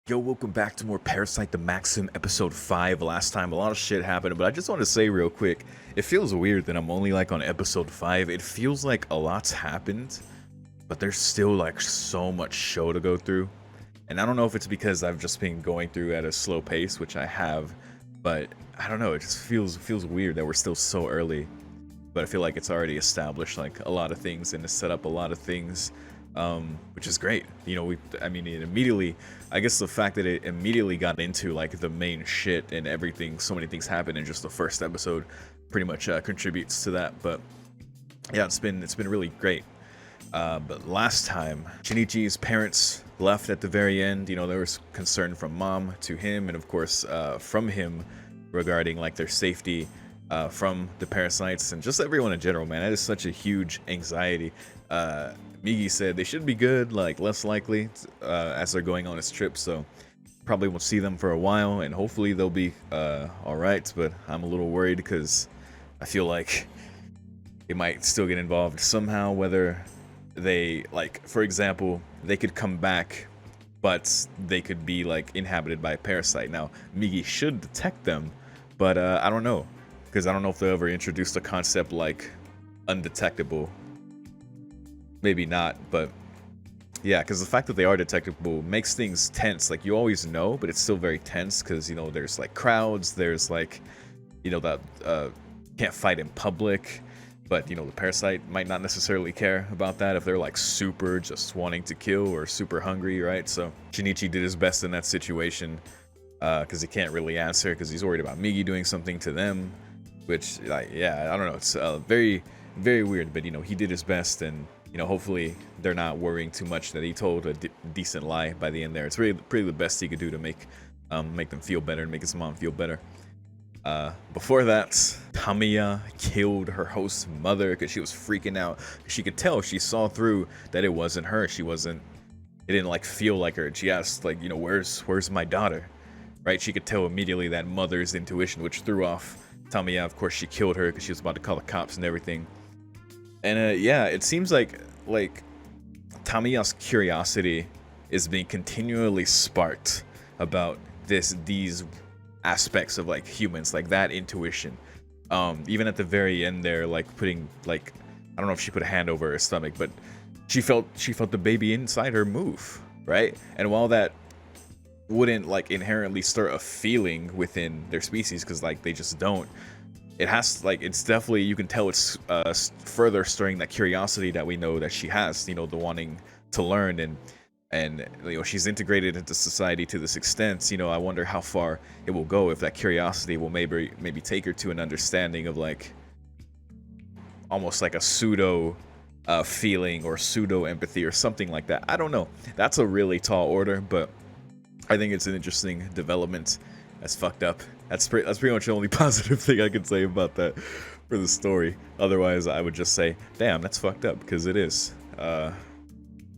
Yo, welcome back to more Parasyte the Maxim episode 5. Last time a lot of shit happened, but I just want to say real quick, it feels weird that I'm only like on episode 5. It feels like a lot's happened, but there's still like so much show to go through. And I don't know if it's because I've just been going through at a slow pace, which I have, but I don't know, it just feels weird that we're still so early. But I feel like it's already established like a lot of things and to set up a lot of things. Which is great. You know, it immediately, I guess the fact that it immediately got into like the main shit and everything, so many things happened in just the first episode pretty much contributes to that. But yeah, it's been really great. But last time, Shinichi's parents left at the very end. You know, there was concern from mom to him, and of course from him regarding like their safety from the parasites and just everyone in general. Man, that is such a huge anxiety. Migi said they should be good, like less likely as they're going on this trip, so probably won't see them for a while, and hopefully they'll be all right. But I'm a little worried because I feel like they might still get involved somehow, whether they, like, for example, they could come back, but they could be like inhabited by a parasite. Now, Migi should detect them, but I don't know, because I don't know if they ever introduced a concept like undetectable. Maybe not, but yeah, because the fact that they are detectable makes things tense. Like, you always know, but it's still very tense because, you know, there's like crowds, there's like, you know, that can't fight in public, but, you know, the parasite might not necessarily care about that if they're like super just wanting to kill or super hungry, right? So Shinichi did his best in that situation because he can't really answer because he's worried about Migi doing something to them, which, like, yeah, I don't know, it's very weird, but, you know, he did his best, and you know, hopefully they're not worrying too much that he told a decent lie by the end there. It's really the best he could do to make them feel better and make his mom feel better. Before that, Tamiya killed her host's mother because she was freaking out. She could tell, she saw through that it wasn't her. It didn't like feel like her. She asked, like, you know, where's my daughter? Right? She could tell immediately that mother's intuition, which threw off Tamiya. Of course, she killed her because she was about to call the cops and everything. And yeah, it seems like Tamiya's curiosity is being continually sparked about these aspects of like humans, like that intuition. Even at the very end there, like putting, like, I don't know if she put a hand over her stomach, but she felt the baby inside her move, right? And while that wouldn't like inherently stir a feeling within their species, because like they just don't, it has, like, it's definitely, you can tell it's further stirring that curiosity that we know that she has, you know, the wanting to learn, and you know, she's integrated into society to this extent. You know, I wonder how far it will go, if that curiosity will maybe take her to an understanding of like almost like a pseudo feeling or pseudo empathy or something like that. I don't know. That's a really tall order, but I think it's an interesting development. That's fucked up. That's pretty much the only positive thing I can say about that for the story. Otherwise, I would just say, damn, that's fucked up, because it is.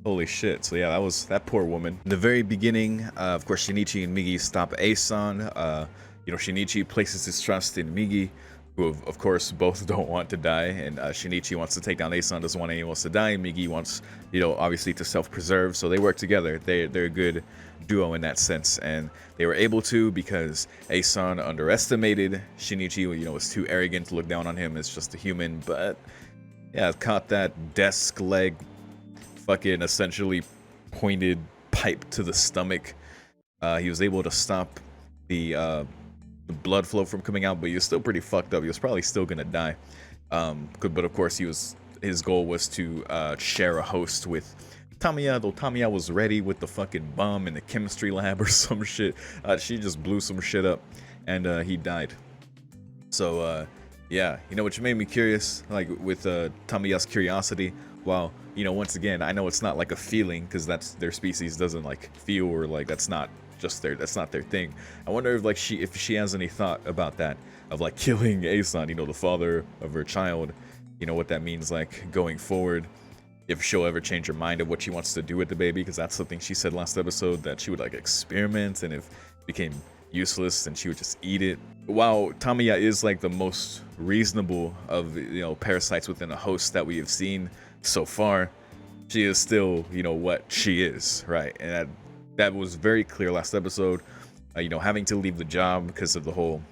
Holy shit. So yeah, that was that poor woman. In the very beginning, of course, Shinichi and Migi stop Asan. You know, Shinichi places his trust in Migi, who of course both don't want to die, and Shinichi wants to take down Asan, doesn't want anyone else to die. Migi wants, you know, obviously to self-preserve, so they work together. They're a good duo in that sense, and they were able to because Asan underestimated Shinichi. You know, was too arrogant to look down on him as just a human, but yeah, caught that desk leg fucking essentially pointed pipe to the stomach. He was able to stop the blood flow from coming out, but he was still pretty fucked up. He was probably still gonna die. But of course, his goal was to share a host with Tamiya, though Tamiya was ready with the fucking bomb in the chemistry lab or some shit. She just blew some shit up, and he died. So yeah, you know, which made me curious, like with Tamiya's curiosity. While, you know, once again, I know it's not like a feeling, because that's their species doesn't like feel, or like that's not their thing. I wonder if like if she has any thought about that, of like killing Asan, you know, the father of her child. You know what that means like going forward, if she'll ever change her mind of what she wants to do with the baby, because that's something she said last episode, that she would like experiment, and if it became useless then she would just eat it. While Tamiya is like the most reasonable of, you know, parasites within a host that we have seen so far, she is still, you know, what she is, right? And that was very clear last episode. You know, having to leave the job because of the whole,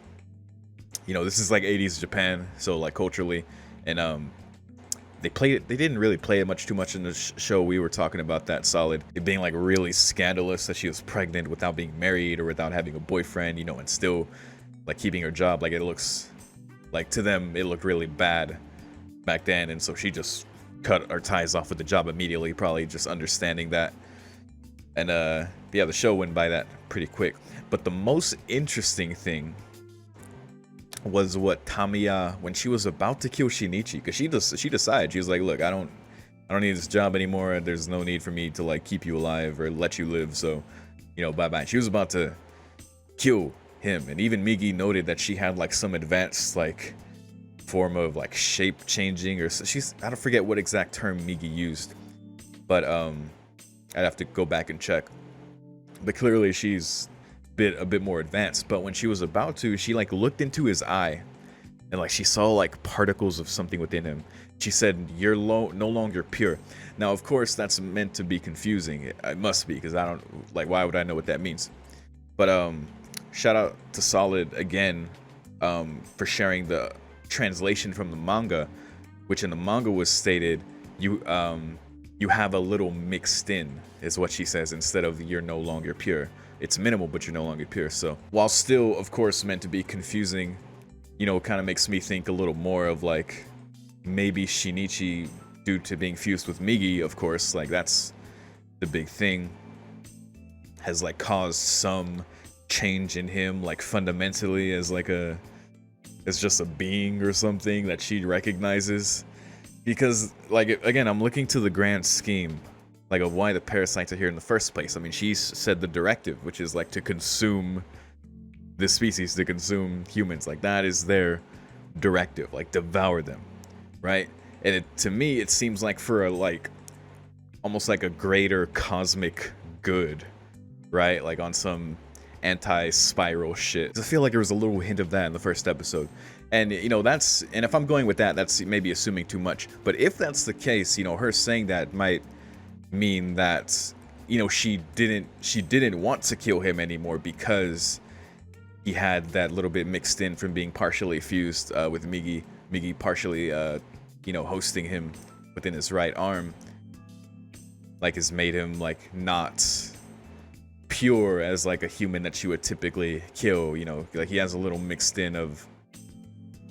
you know, this is like 80s Japan, so like culturally, and they didn't really play it too much in the show. We were talking about that solid, it being like really scandalous that she was pregnant without being married or without having a boyfriend, you know, and still like keeping her job. Like, it looks like, to them, it looked really bad back then, and so she just cut her ties off with the job immediately, probably just understanding that. And yeah, the show went by that pretty quick. But the most interesting thing was what Tamiya, when she was about to kill Shinichi, because she decided, she was like, look, I don't need this job anymore. There's no need for me to like keep you alive or let you live, so, you know, bye bye. She was about to kill him, and even Migi noted that she had like some advanced like form of like shape changing, or I don't forget what exact term Migi used, but I'd have to go back and check. But clearly she's a bit more advanced. But when she was about to, she like looked into his eye, and like she saw like particles of something within him. She said, "You're no longer pure." Now, of course, that's meant to be confusing. It must be, because I don't like. Why would I know what that means? But shout out to Solid again for sharing the translation from the manga, which in the manga was stated, you have a little mixed in, is what she says, instead of "you're no longer pure." It's minimal, but you're no longer pure. So while still, of course, meant to be confusing, you know, it kind of makes me think a little more of like maybe Shinichi, due to being fused with Migi, of course, like that's the big thing, has like caused some change in him, like fundamentally, as just a being or something that she recognizes. Because like, again, I'm looking to the grand scheme, like, of why the parasites are here in the first place. I mean, she said the directive, which is like to consume this species, to consume humans. Like, that is their directive, like devour them, right? And to me, it seems like for a like almost like a greater cosmic good, right? Like on some anti-spiral shit. I feel like there was a little hint of that in the first episode. And, you know, and if I'm going with that, that's maybe assuming too much. But if that's the case, you know, her saying that might mean that, you know, she didn't want to kill him anymore because he had that little bit mixed in from being partially fused with Migi partially you know, hosting him within his right arm, like, has made him like not pure as like a human that she would typically kill, you know, like he has a little mixed in of,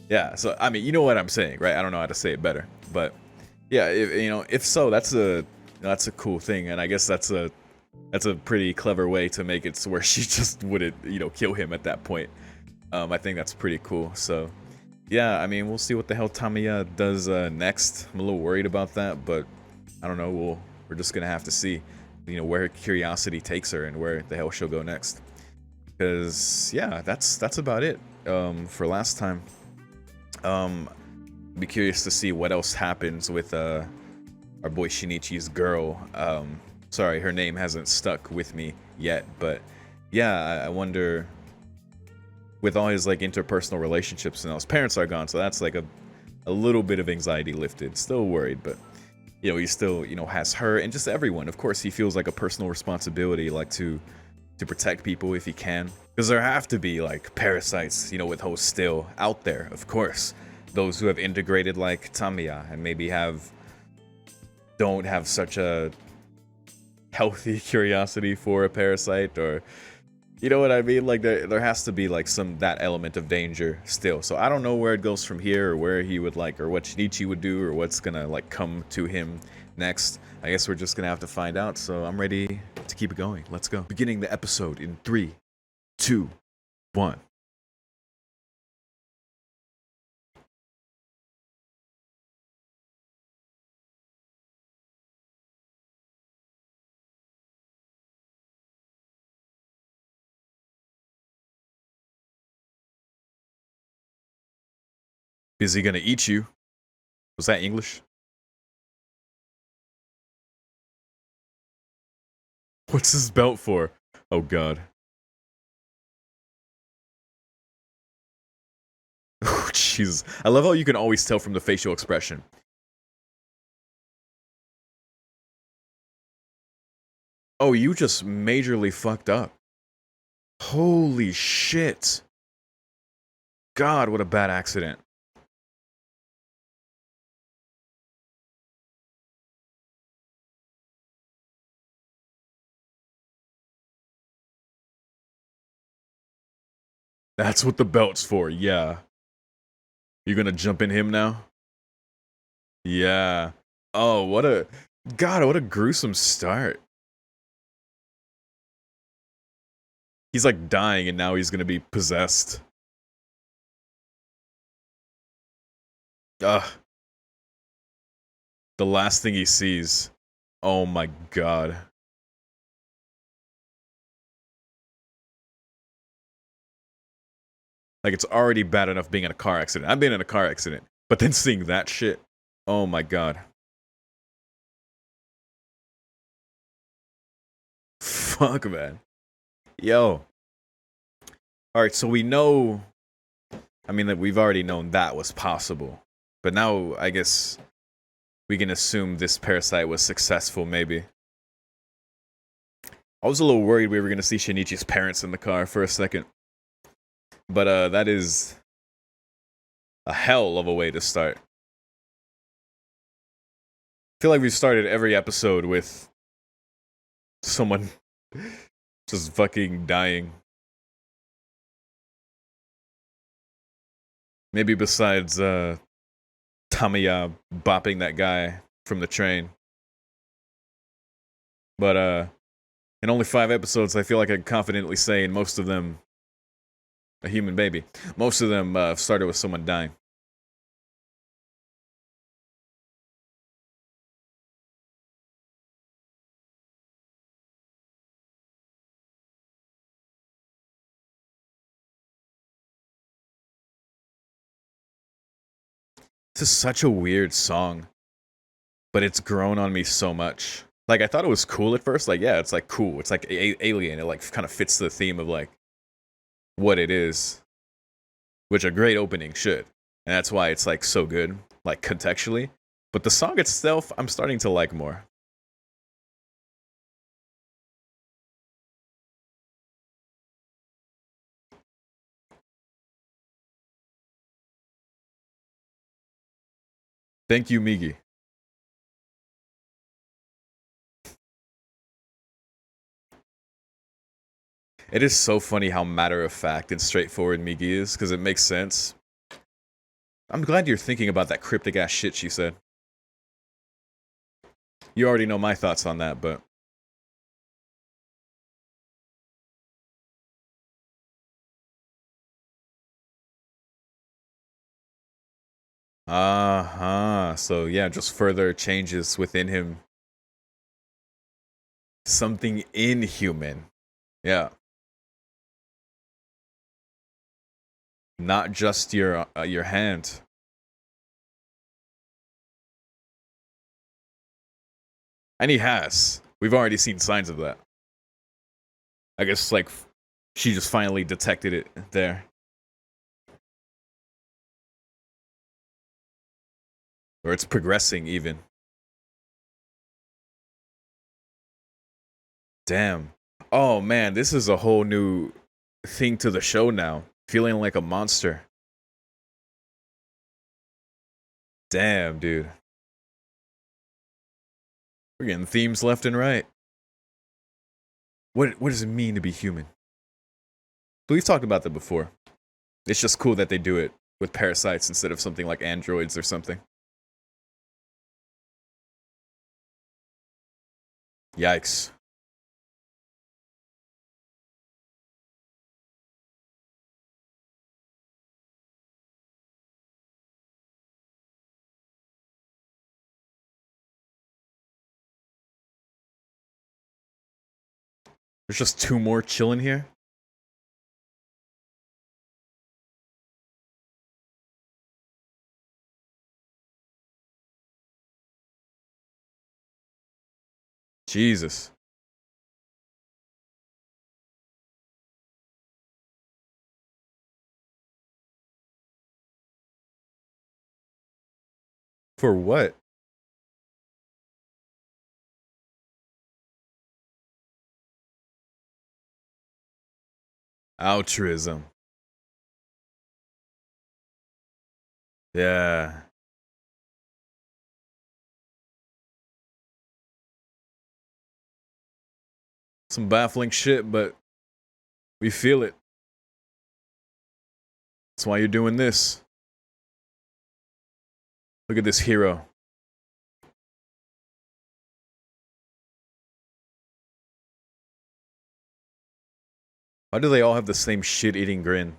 yeah. So I mean, you know what I'm saying, right? I don't know how to say it better, but yeah, if so, that's a cool thing, and I guess that's a pretty clever way to make it so where she just wouldn't, you know, kill him at that point. I think that's pretty cool. So yeah, I mean, we'll see what the hell Tamiya does next. I'm a little worried about that, but I don't know. We're just gonna have to see, you know, where her curiosity takes her and where the hell she'll go next. Because yeah, that's about it for last time. Be curious to see what else happens with our boy Shinichi's girl. Sorry, her name hasn't stuck with me yet, but yeah, I wonder, with all his like interpersonal relationships, and his parents are gone, so that's like a little bit of anxiety lifted. Still worried, but you know, he still, you know, has her and just everyone. Of course, he feels like a personal responsibility, like to protect people if he can, because there have to be like parasites, you know, with hosts still out there. Of course, those who have integrated like Tamiya and maybe don't have such a healthy curiosity for a parasite, or you know what I mean, like there has to be like that element of danger still. So I don't know where it goes from here, or where he would like, or what Shinichi would do, or what's gonna like come to him next. I guess we're just gonna have to find out. So I'm ready to keep it going. Let's go. Beginning the episode in 3, 2, 1. Is he gonna eat you? Was that English? What's this belt for? Oh god. Oh, Jesus. I love how you can always tell from the facial expression. Oh, you just majorly fucked up. Holy shit. God, what a bad accident. That's what the belt's for, yeah. You gonna jump in him now? Yeah. Oh, what a... God, what a gruesome start. He's like dying and now he's gonna be possessed. Ugh. The last thing he sees. Oh my god. Like, it's already bad enough being in a car accident. I've been in a car accident. But then seeing that shit. Oh my god. Fuck, man. Yo. Alright, so we know... I mean, that we've already known that was possible. But now, I guess... we can assume this parasite was successful, maybe. I was a little worried we were going to see Shinichi's parents in the car for a second. But that is a hell of a way to start. I feel like we've started every episode with someone just fucking dying. Maybe besides Tamiya bopping that guy from the train. But in only 5 episodes, I feel like I can confidently say in most of them a human baby. Most of them started with someone dying. This is such a weird song, but it's grown on me so much. Like, I thought it was cool at first. Like, yeah, it's like cool. It's like alien. It like kind of fits the theme of like what it is, which a great opening should. And that's why it's like so good, like contextually. But the song itself, I'm starting to like more. Thank you, Migi. It is so funny how matter of fact and straightforward Migi is, because it makes sense. I'm glad you're thinking about that cryptic ass shit she said. You already know my thoughts on that, but uh-huh. So yeah, just further changes within him. Something inhuman. Yeah. Not just your hand. And he has. We've already seen signs of that. I guess like she just finally detected it there. Or it's progressing even. Damn. Oh man, this is a whole new thing to the show now. Feeling like a monster. Damn, dude. We're getting themes left and right. What does it mean to be human? We've talked about that before. It's just cool that they do it with parasites instead of something like androids or something. Yikes. There's just 2 more chilling here. Jesus. For what? Altruism. Yeah. Some baffling shit, but we feel it. That's why you're doing this. Look at this hero. Why do they all have the same shit-eating grin?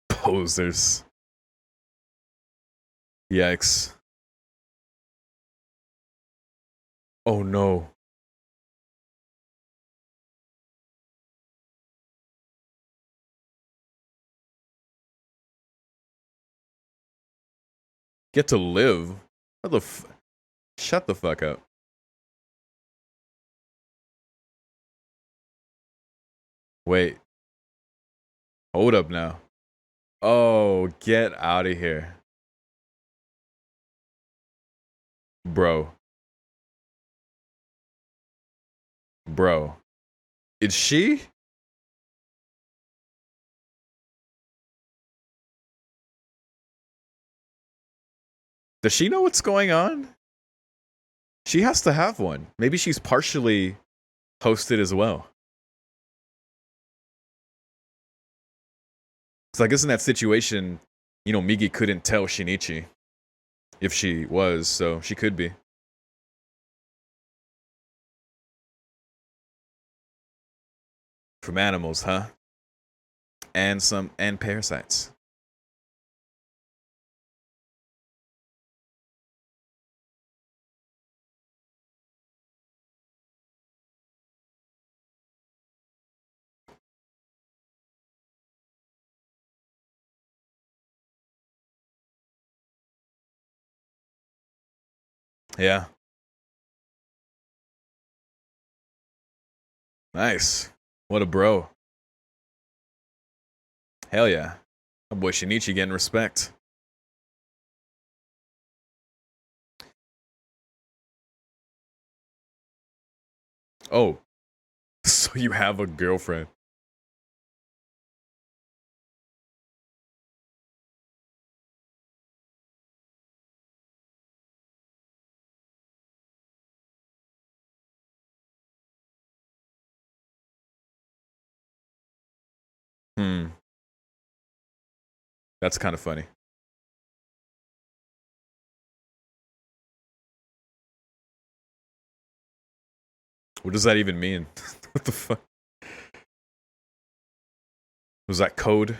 Posers. Yikes. Oh no. Get to live? What the f- Shut the fuck up. Wait. Hold up now. Oh, get out of here. Bro. Bro. Is she? Does she know what's going on? She has to have one. Maybe she's partially hosted as well. Because I guess in that situation, you know, Migi couldn't tell Shinichi if she was, so she could be. From animals, huh? And parasites. Yeah. Nice. What a bro. Hell yeah. My boy Shinichi getting respect. Oh. So you have a girlfriend. Hmm. That's kind of funny. What does that even mean? What the fuck? Was that code?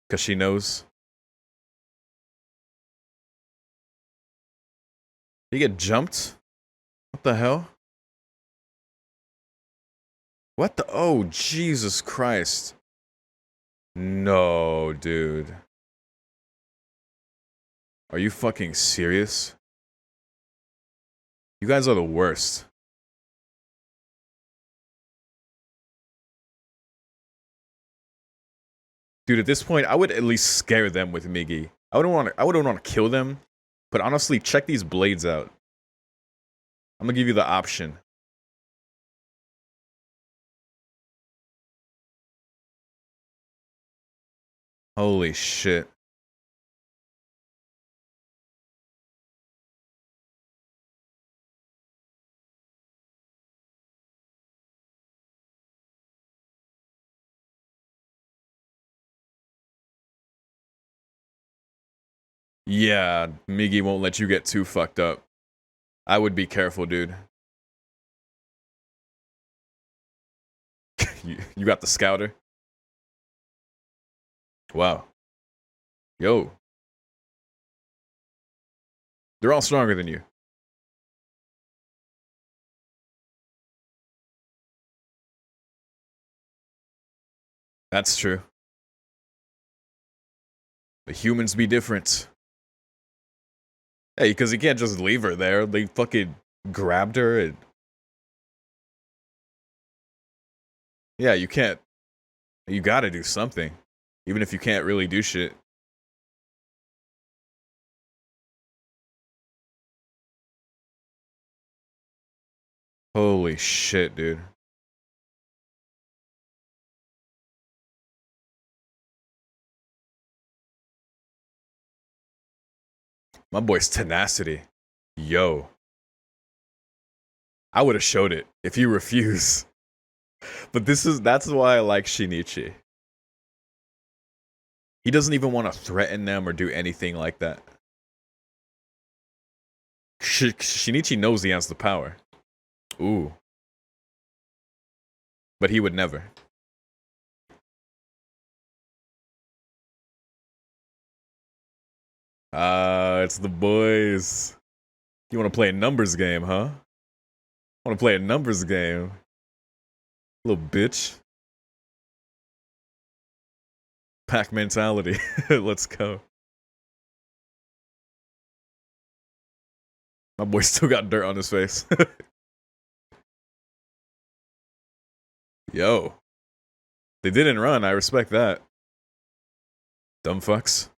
Because she knows? You get jumped? What the hell? What the? Oh, Jesus Christ. No, dude. Are you fucking serious? You guys are the worst. Dude, at this point, I would at least scare them with Migi. I wouldn't want to kill them, but honestly, check these blades out. I'm gonna give you the option. Holy shit. Yeah, Migi won't let you get too fucked up. I would be careful, dude. You got the scouter? Wow. Yo. They're all stronger than you. That's true. The humans be different. Hey, because you can't just leave her there. They fucking grabbed her and... Yeah, you can't. You gotta do something. Even if you can't really do shit. Holy shit, dude. My boy's tenacity. Yo. I would have showed it if you refuse. But that's why I like Shinichi. He doesn't even want to threaten them or do anything like that. Shinichi knows he has the power. Ooh. But he would never. It's the boys. You want to play a numbers game, huh? Want to play a numbers game? Little bitch. Pack mentality. Let's go. My boy still got dirt on his face. Yo. They didn't run. I respect that. Dumb fucks.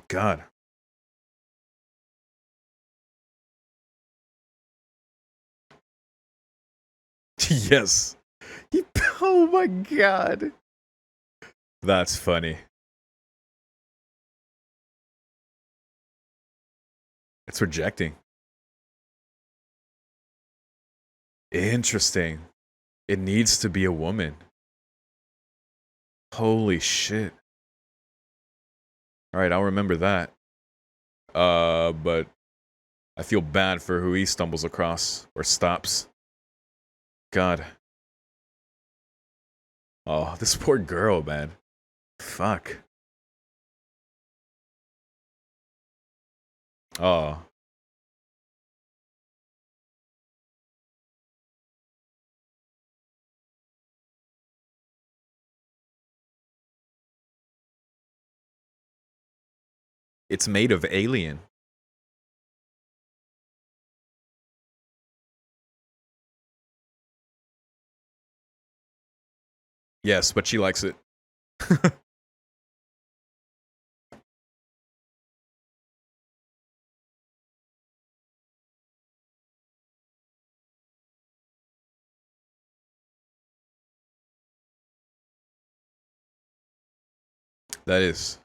God. Yes. Oh my god. That's funny. It's rejecting. Interesting. It needs to be a woman. Holy shit. Alright, I'll remember that. But I feel bad for who he stumbles across or stops. God. Oh, this poor girl, man. Fuck. Oh. It's made of alien. Yes, but she likes it. That is.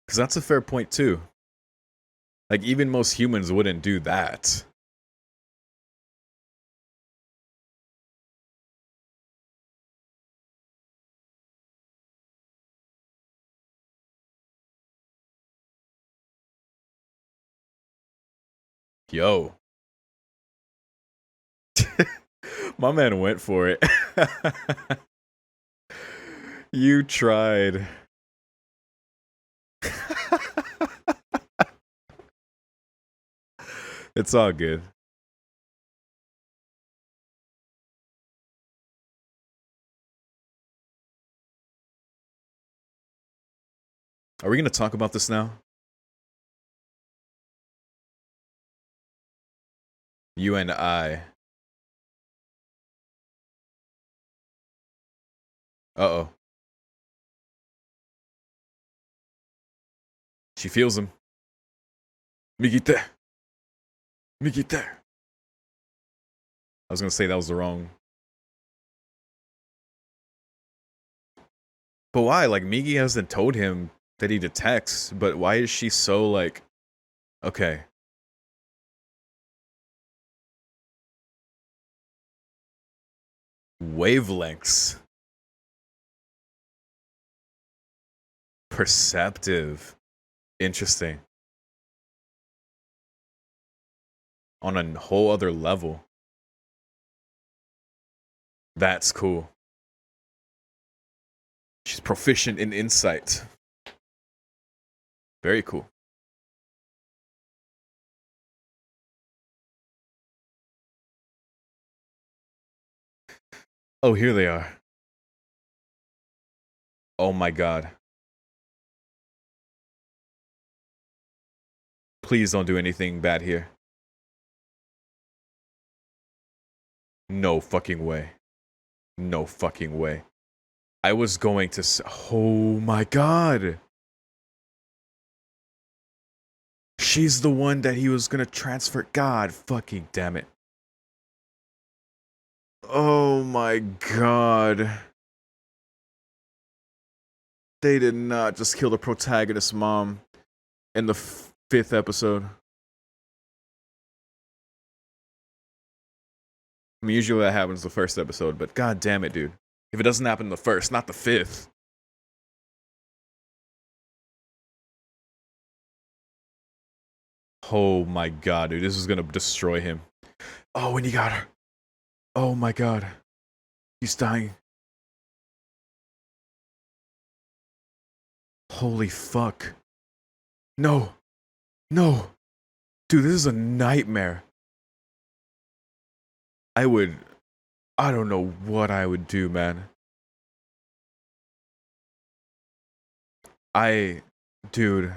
Because that's a fair point, too. Like, even most humans wouldn't do that. Yo. My man went for it. You tried. It's all good. Are we going to talk about this now? You and I. Uh-oh. She feels him. Migite. Migite. I was going to say that was the wrong. But why? Like, Migi hasn't told him that he detects, but why is she so, like... Okay. Wavelengths. Perceptive. Interesting. On a whole other level. That's cool. She's proficient in insight. Very cool. Oh, here they are. Oh my god. Please don't do anything bad here. No fucking way. No fucking way. I was going to say, oh my god. She's the one that he was gonna transfer. God fucking damn it. Oh my god. They did not just kill the protagonist's mom in the fifth episode. I mean, usually that happens the first episode, but god damn it, dude. If it doesn't happen in the first, not the fifth. Oh my god, dude. This is gonna destroy him. Oh, and he got her. Oh my god. He's dying. Holy fuck. No. No. Dude, this is a nightmare. I don't know what I would do, man. Dude.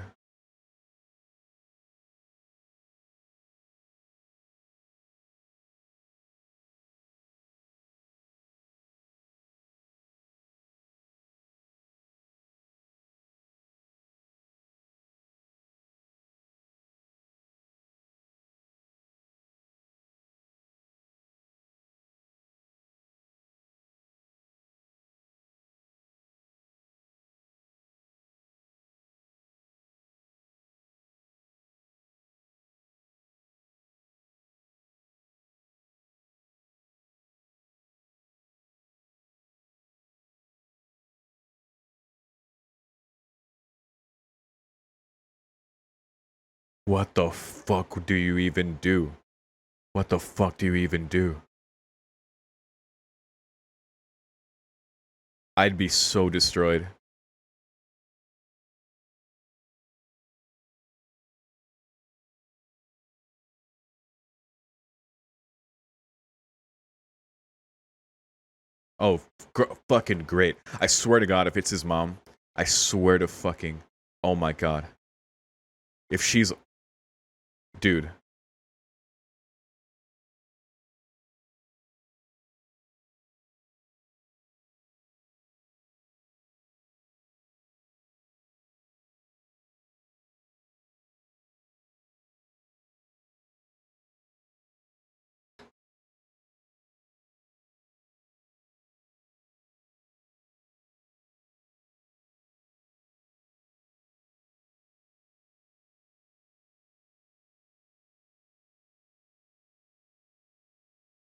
What the fuck do you even do? What the fuck do you even do? I'd be so destroyed. Oh, fucking great. I swear to God, if it's his mom, I swear to fucking... Oh my god. If she's... Dude.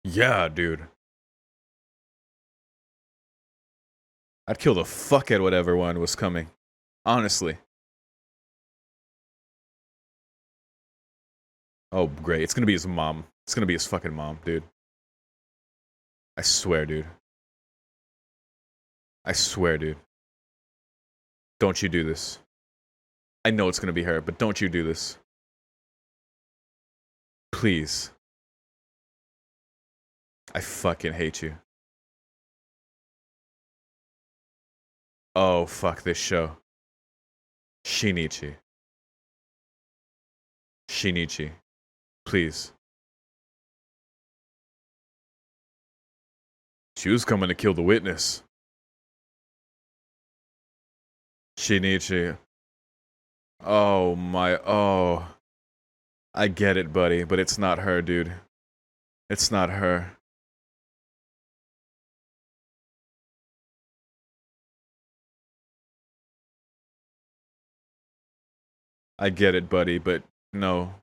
Yeah, dude. I'd kill the fuck out whatever one was coming. Honestly. Oh, great. It's gonna be his mom. It's gonna be his fucking mom, dude. I swear, dude. I swear, dude. Don't you do this. I know it's gonna be her, but don't you do this. Please. I fucking hate you. Oh, fuck this show. Shinichi. Shinichi. Please. She was coming to kill the witness. Shinichi. Oh my, oh. I get it, buddy, but it's not her, dude. It's not her. I get it, buddy, but no.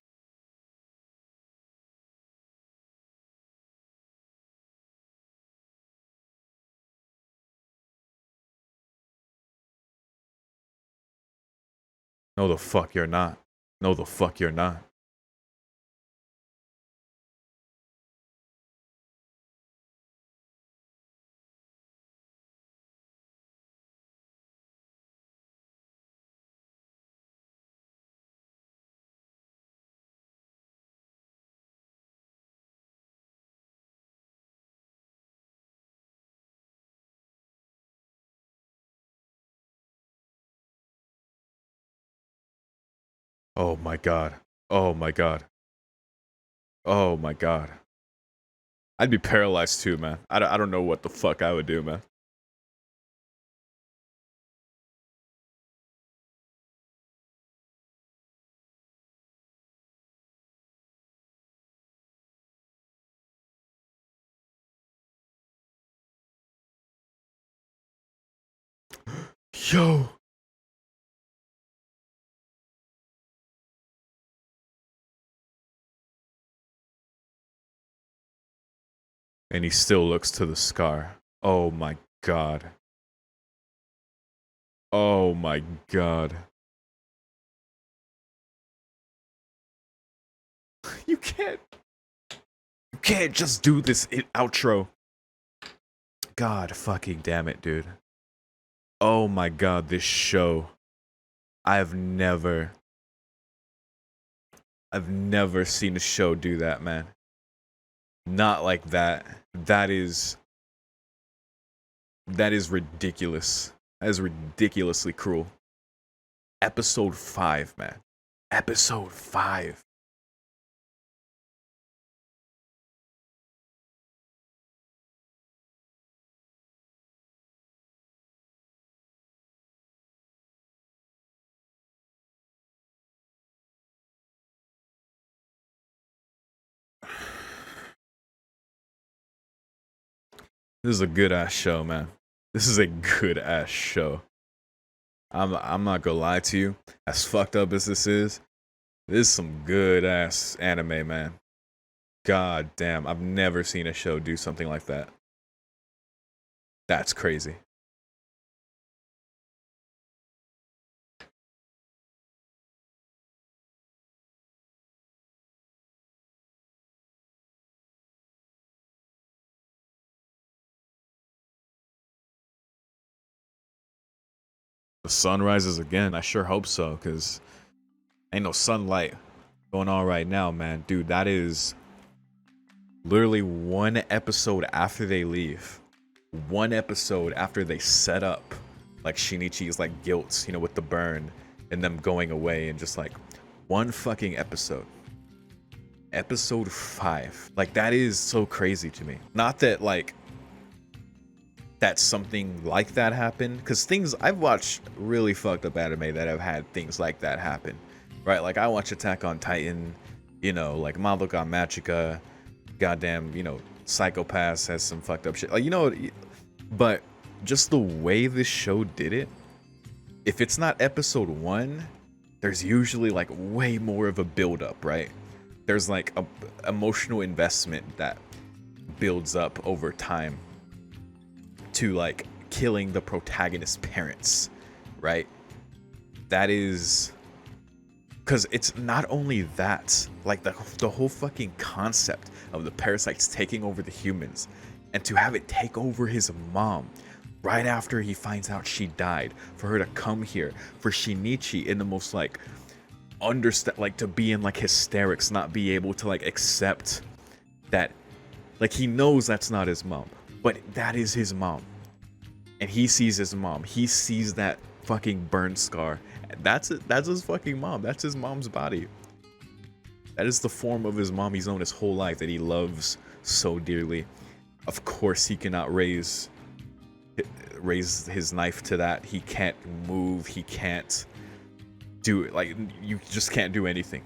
No, the fuck you're not. No, the fuck you're not. Oh my god. Oh my god. Oh my god. I'd be paralyzed too, man. I don't know what the fuck I would do, man. Yo. And he still looks to the scar. Oh my god. Oh my god. You can't just do this outro. God fucking damn it, dude. Oh my god, this show. I've never seen a show do that, man. Not like that. That is ridiculous. That is ridiculously cruel. Episode 5, man. Episode 5. This is a good ass show, man. This is a good ass show. I'm not gonna lie to you. As fucked up as this is some good ass anime, man. God damn, I've never seen a show do something like that. That's crazy. The sun rises again. I sure hope so, because ain't no sunlight going on right now, man. Dude, that is literally one episode after they leave. One episode after they set up, like, Shinichi's, like, guilt, you know, with the burn and them going away, and just, like, one fucking episode. Episode 5. Like, that is so crazy to me. Not that, like, that something like that happened, because things I've watched really fucked up anime that have had things like that happen, right? Like, I watch Attack on Titan, you know, like Madoka Magica, goddamn, you know, Psycho-Pass has some fucked up shit, like, you know, but just the way this show did it, if it's not episode 1, there's usually like way more of a build-up, right? There's like a emotional investment that builds up over time to like killing the protagonist's parents, right? That is because it's not only that, like the whole fucking concept of the parasites taking over the humans, and to have it take over his mom right after he finds out she died, for her to come here, for Shinichi in the most like understand, like, to be in like hysterics, not be able to like accept that, like, he knows that's not his mom, but that is his mom, and he sees his mom, he sees that fucking burn scar, that's his fucking mom, that's his mom's body, that is the form of his mom he's known his whole life, that he loves so dearly. Of course he cannot raise his knife to that. He can't move, he can't do it, like, you just can't do anything.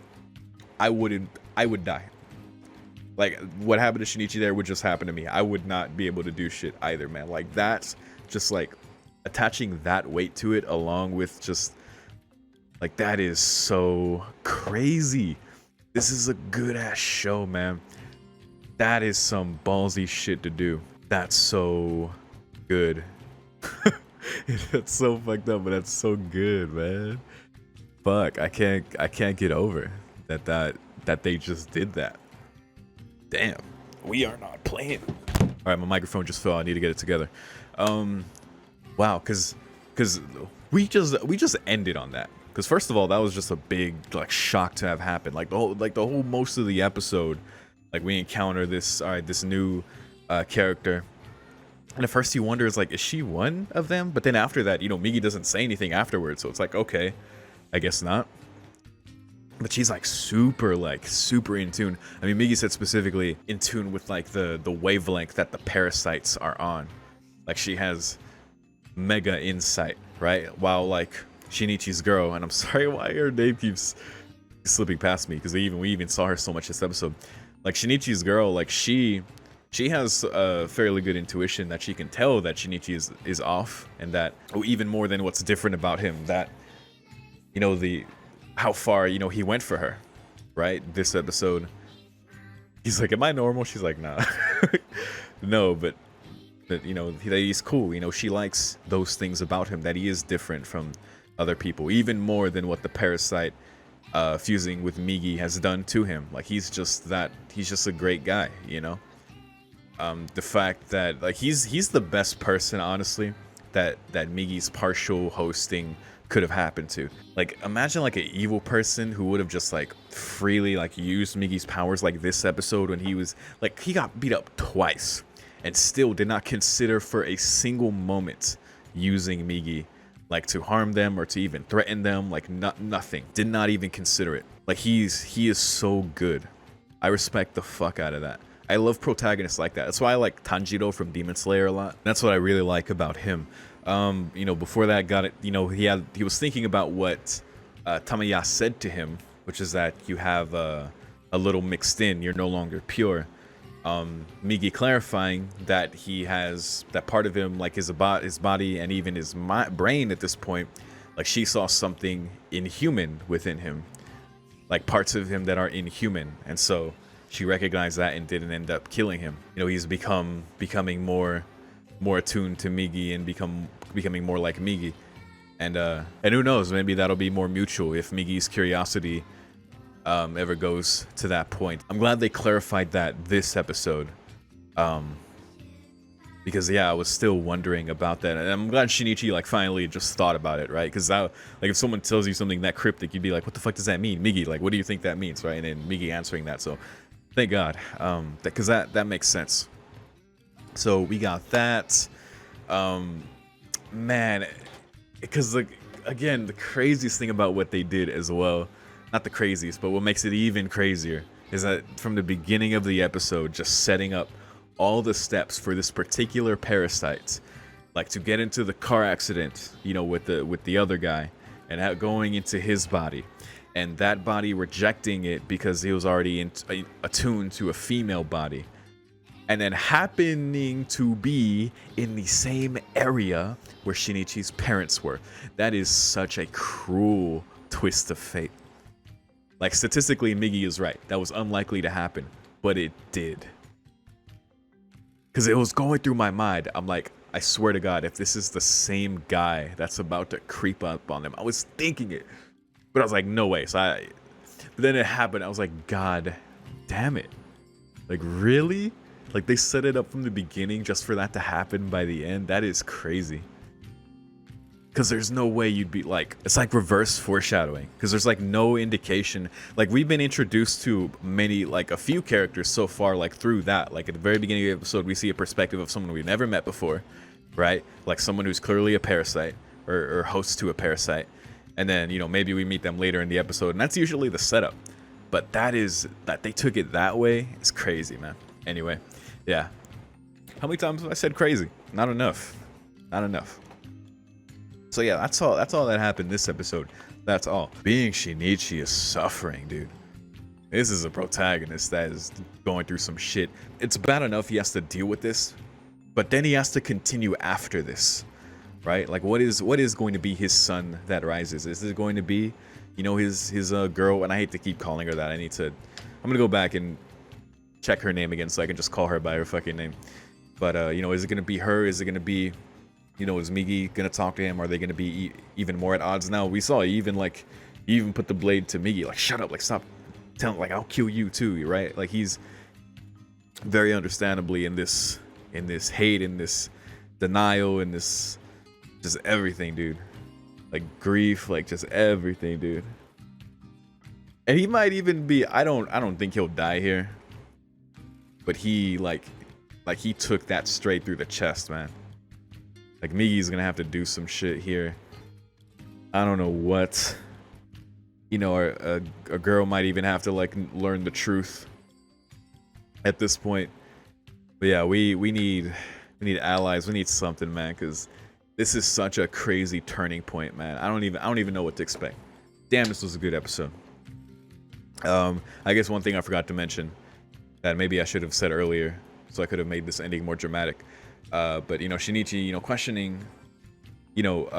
I would die. Like, what happened to Shinichi there would just happen to me. I would not be able to do shit either, man. Like, that's just like attaching that weight to it, along with just like, that is so crazy. This is a good ass show, man. That is some ballsy shit to do. That's so good. That's so fucked up, but that's so good, man. Fuck, I can't get over that they just did that. Damn, we are not playing. All right, my microphone just fell. I need to get it together. Wow, cause we just ended on that. Cause first of all, that was just a big like shock to have happened. Like the whole most of the episode, like, we encounter this this new character, and at first you wonder, is like, is she one of them? But then after that, you know, Migi doesn't say anything afterwards, so it's like, okay, I guess not. but she's like super in tune. I mean, Migi said specifically in tune with like the wavelength that the parasites are on. Like she has mega insight, right? While like Shinichi's girl, and I'm sorry why her name keeps slipping past me, because we even saw her so much this episode. Like Shinichi's girl, like she has a fairly good intuition that she can tell that Shinichi is off, and that even more than what's different about him, that you know how far he went for her, right? This episode, he's like, "Am I normal?" She's like, "Nah." No, but that he's cool. She likes those things about him, that he is different from other people, even more than what the parasite fusing with Migi has done to him. Like he's just a great guy. The fact that like he's the best person, honestly, that Migi's partial hosting could have happened to. Like imagine like an evil person who would have just like freely like used Migi's powers, like this episode when he got beat up twice and still did not consider for a single moment using Migi like to harm them or to even threaten them. Like nothing, did not even consider it. Like he is so good. I respect the fuck out of that. I love protagonists like that. That's why I like Tanjiro from Demon Slayer a lot. That's what I really like about him. Before that, he was thinking about what Tamaya said to him, which is that you have a little mixed in, you're no longer pure. Migi clarifying that he has that part of him, like his body and even his brain at this point, like she saw something inhuman within him, like parts of him that are inhuman, and so she recognized that and didn't end up killing him. He's becoming more attuned to Migi and becoming more like Migi, and who knows, maybe that'll be more mutual if Migi's curiosity ever goes to that point. I'm glad they clarified that this episode, because yeah, I was still wondering about that, and I'm glad Shinichi like finally just thought about it, right? Because like if someone tells you something that cryptic, you'd be like, what the fuck does that mean, Migi? Like, what do you think that means, right? And then Migi answering that, so thank God, because that makes sense. So we got that, man, because like again, the craziest thing about what they did as well, not the craziest, but what makes it even crazier, is that from the beginning of the episode, just setting up all the steps for this particular parasite, like to get into the car accident, with the other guy, and going into his body, and that body rejecting it because he was already attuned to a female body, and then happening to be in the same area where Shinichi's parents were. That is such a cruel twist of fate. Like statistically, Migi is right. That was unlikely to happen, but it did. Because it was going through my mind. I'm like, I swear to God, if this is the same guy that's about to creep up on them. I was thinking it, but I was like, no way. But then it happened. I was like, God damn it. Like, really? Like, they set it up from the beginning just for that to happen by the end? That is crazy. Because there's no way you'd be like, it's like reverse foreshadowing, because there's like no indication. Like we've been introduced to a few characters so far, like through that, like at the very beginning of the episode, we see a perspective of someone we've never met before, right? Like someone who's clearly a parasite or host to a parasite. And then, maybe we meet them later in the episode, and that's usually the setup. But that they took it that way is crazy, man. Anyway, yeah. How many times have I said crazy? Not enough. Not enough. So yeah, that's all that happened this episode. That's all. Being Shinichi is suffering, dude. This is a protagonist that is going through some shit. It's bad enough he has to deal with this, but then he has to continue after this, right? Like what is going to be his sun that rises? Is it going to be, his girl? And I hate to keep calling her that. I'm gonna go back and check her name again so I can just call her by her fucking name. But is it gonna be her? Is it gonna be, is Migi gonna talk to him? Are they gonna be even more at odds now? We saw he even put the blade to Migi, like, shut up, like, stop telling, like, I'll kill you too, right? Like, he's very understandably in this hate, in this denial, in this just everything, dude. Like grief, like just everything, dude. And he might even be, I don't think he'll die here, but he he took that straight through the chest, man. Like Migi's gonna have to do some shit here. I don't know what. you know, a girl might even have to like learn the truth at this point. But yeah, we need allies. We need something, man, because this is such a crazy turning point, man. I don't even know what to expect. Damn, this was a good episode. I guess one thing I forgot to mention that maybe I should have said earlier, so I could have made this ending more dramatic. But you know, Shinichi, you know, questioning, you know,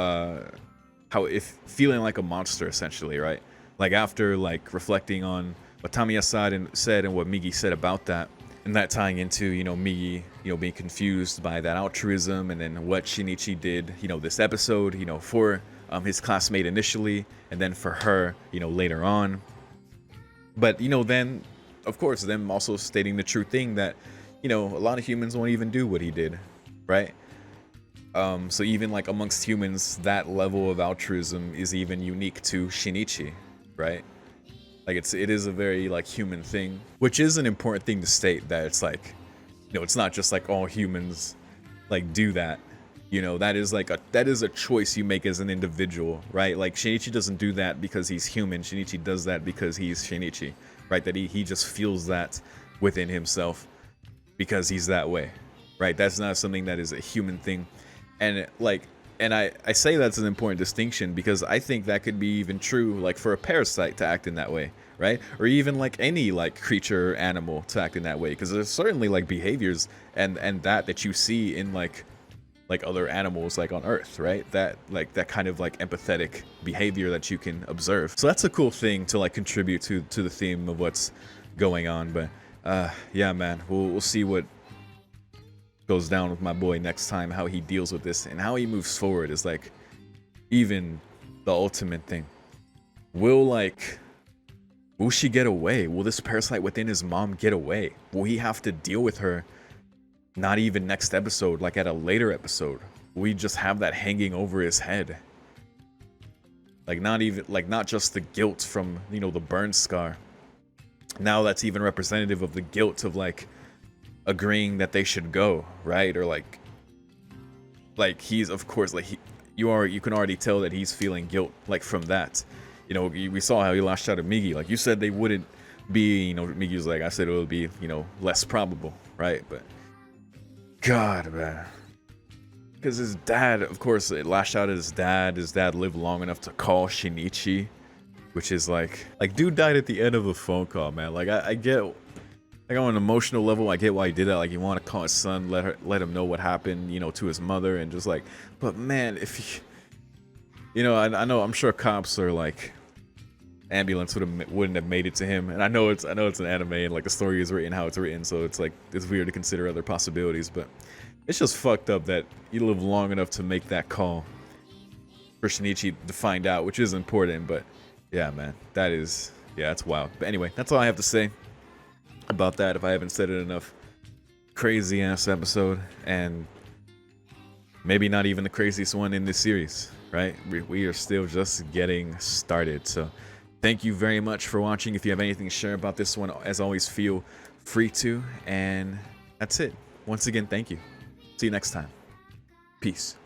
how if feeling like a monster essentially, right? Like after like reflecting on what Tamiya said and what Migi said about that, and that tying into, you know, Migi, you know, being confused by that altruism, and then what Shinichi did, you know, this episode, you know, for his classmate initially, and then for her, you know, later on. But you know, then of course them also stating the true thing that, you know, a lot of humans won't even do what he did, right? So even like amongst humans, that level of altruism is even unique to Shinichi, right? Like it is a very like human thing, which is an important thing to state, that it's like, you know, it's not just like all humans like do that. You know, that is a choice you make as an individual, right? Like Shinichi doesn't do that because he's human. Shinichi does that because he's Shinichi, right? That he just feels that within himself because he's that way, right? That's not something that is a human thing. And like, and I say that's an important distinction because I think that could be even true like for a parasite to act in that way, right? Or even like any like creature or animal to act in that way, because there's certainly like behaviors and that you see in like other animals like on Earth, right? That kind of like empathetic behavior that you can observe. So that's a cool thing to like contribute to the theme of what's going on. But yeah, man, we'll see what goes down with my boy next time, how he deals with this and how he moves forward is like even the ultimate thing. Will she get away? Will this parasite within his mom get away? Will he have to deal with her? Not even next episode, like at a later episode. We just have that hanging over his head. Like not just the guilt from, you know, the burn scar. Now that's even representative of the guilt of like agreeing that they should go, right? Or like he's, of course, like you can already tell that he's feeling guilt like from that. You know, we saw how he lashed out at Migi. Like you said they wouldn't be, you know, Migi's like, I said it would be, you know, less probable, right? But God, man. Because his dad, of course, it lashed out at his dad. His dad lived long enough to call Shinichi, which is like dude died at the end of a phone call, man. Like I get, like on an emotional level, I get why he did that. Like you want to call his son, let him know what happened, you know, to his mother, and just like, but man, if you know, I know, I'm sure cops are like, ambulance wouldn't have made it to him, and I know it's an anime and like the story is written how it's written, so it's like it's weird to consider other possibilities, but it's just fucked up that you live long enough to make that call for Shinichi to find out, which is important. But yeah, man, that's wild. But anyway, that's all I have to say about that, if I haven't said it enough. Crazy ass episode, and maybe not even the craziest one in this series, right? We are still just getting started. So thank you very much for watching. If you have anything to share about this one, as always, feel free to. And that's it. Once again, thank you. See you next time. Peace.